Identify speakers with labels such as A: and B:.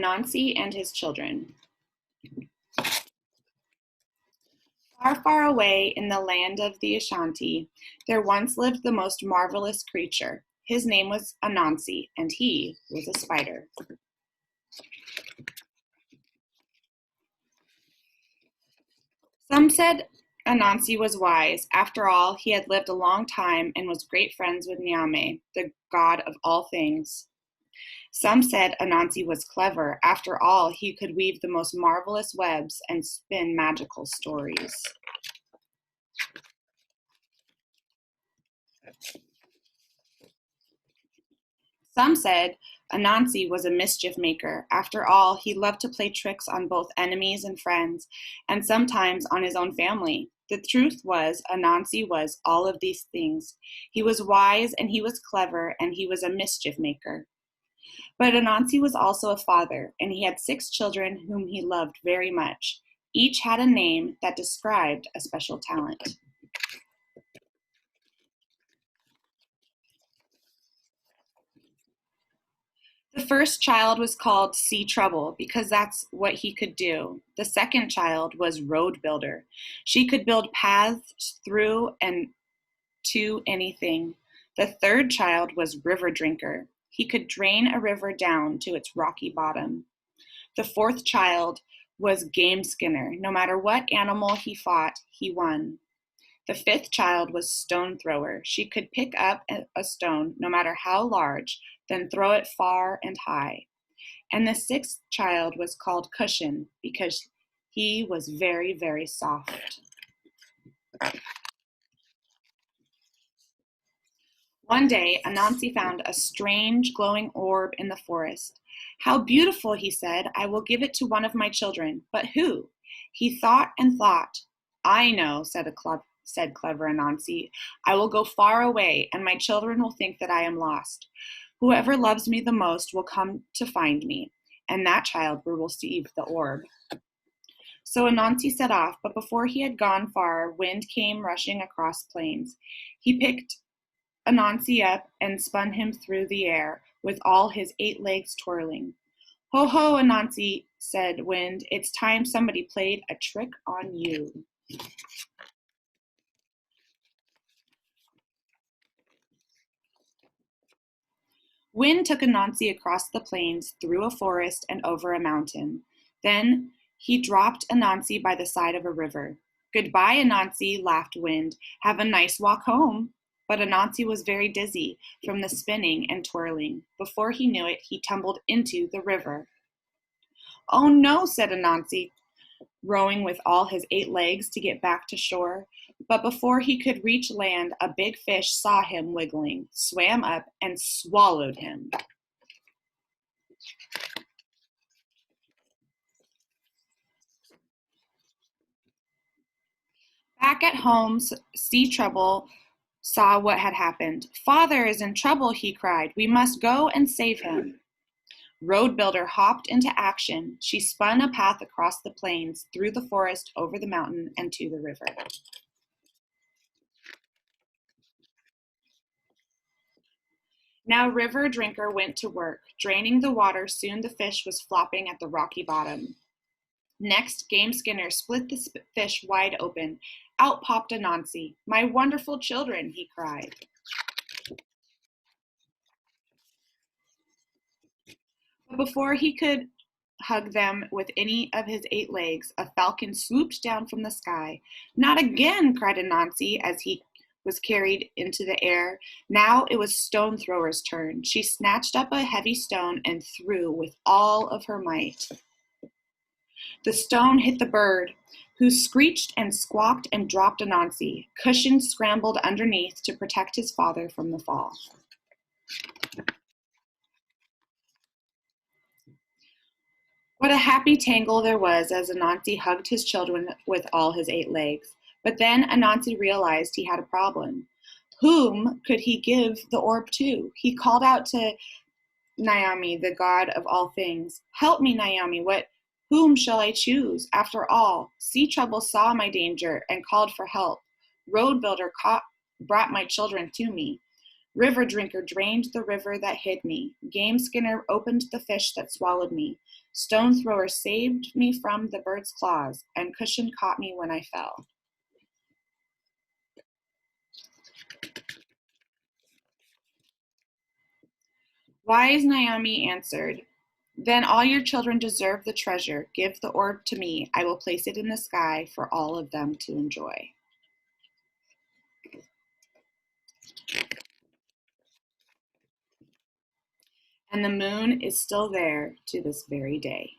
A: Anansi and His Children. Far, far away in the land of the Ashanti, there once lived the most marvelous creature. His name was Anansi, and he was a spider. Some said Anansi was wise. After all, he had lived a long time and was great friends with Nyame, the god of all things. Some said Anansi was clever. After all, he could weave the most marvelous webs and spin magical stories. Some said Anansi was a mischief maker. After all, he loved to play tricks on both enemies and friends, and sometimes on his own family. The truth was, Anansi was all of these things. He was wise, and he was clever, and he was a mischief maker. But Anansi was also a father, and he had 6 children whom he loved very much. Each had a name that described a special talent. The first child was called Sea Trouble because that's what he could do. The second child was Road Builder. She could build paths through and to anything. The third child was River Drinker. He could drain a river down to its rocky bottom. The fourth child was Game Skinner. No matter what animal he fought, he won. The fifth child was Stone Thrower. She could pick up a stone, no matter how large, then throw it far and high. And the sixth child was called Cushion because he was very, very soft. One day, Anansi found a strange glowing orb in the forest. How beautiful, he said. I will give it to one of my children. But who? He thought and thought. I know, said clever Anansi. I will go far away, and my children will think that I am lost. Whoever loves me the most will come to find me, and that child will receive the orb. So Anansi set off, but before he had gone far, wind came rushing across plains. He picked Anansi up and spun him through the air, with all his 8 legs twirling. Ho, ho, Anansi, said Wind, it's time somebody played a trick on you. Wind took Anansi across the plains, through a forest, and over a mountain. Then he dropped Anansi by the side of a river. Goodbye, Anansi, laughed Wind. Have a nice walk home. But Anansi was very dizzy from the spinning and twirling. Before he knew it, he tumbled into the river. Oh no, said Anansi, rowing with all his 8 legs to get back to shore. But before he could reach land, a big fish saw him wiggling, swam up, and swallowed him. Back at home, Sea Trouble saw what had happened. Father is in trouble, he cried. We must go and save him. Road Builder hopped into action. She spun a path across the plains, through the forest, over the mountain, and to the river. Now River Drinker went to work. Draining the water, soon the fish was flopping at the rocky bottom. Next, Game Skinner split the fish wide open. Out popped Anansi. My wonderful children, he cried. But before he could hug them with any of his 8 legs, a falcon swooped down from the sky. Not again, cried Anansi as he was carried into the air. Now it was Stone Thrower's turn. She snatched up a heavy stone and threw with all of her might. The stone hit the bird, who screeched and squawked and dropped Anansi. Cushion scrambled underneath to protect his father from the fall. What a happy tangle there was as Anansi hugged his children with all his 8 legs. But then Anansi realized he had a problem. Whom could he give the orb to? He called out to Nyame, the god of all things. Help me, Nyame, whom shall I choose? After all, Sea Trouble saw my danger and called for help. Road Builder brought my children to me. River drinker drained the river that hid me. Game skinner opened the fish that swallowed me. Stone thrower saved me from the bird's claws, and cushion caught me when I fell. Wise Naomi answered, then all your children deserve the treasure. Give the orb to me. I will place it in the sky for all of them to enjoy. And the moon is still there to this very day.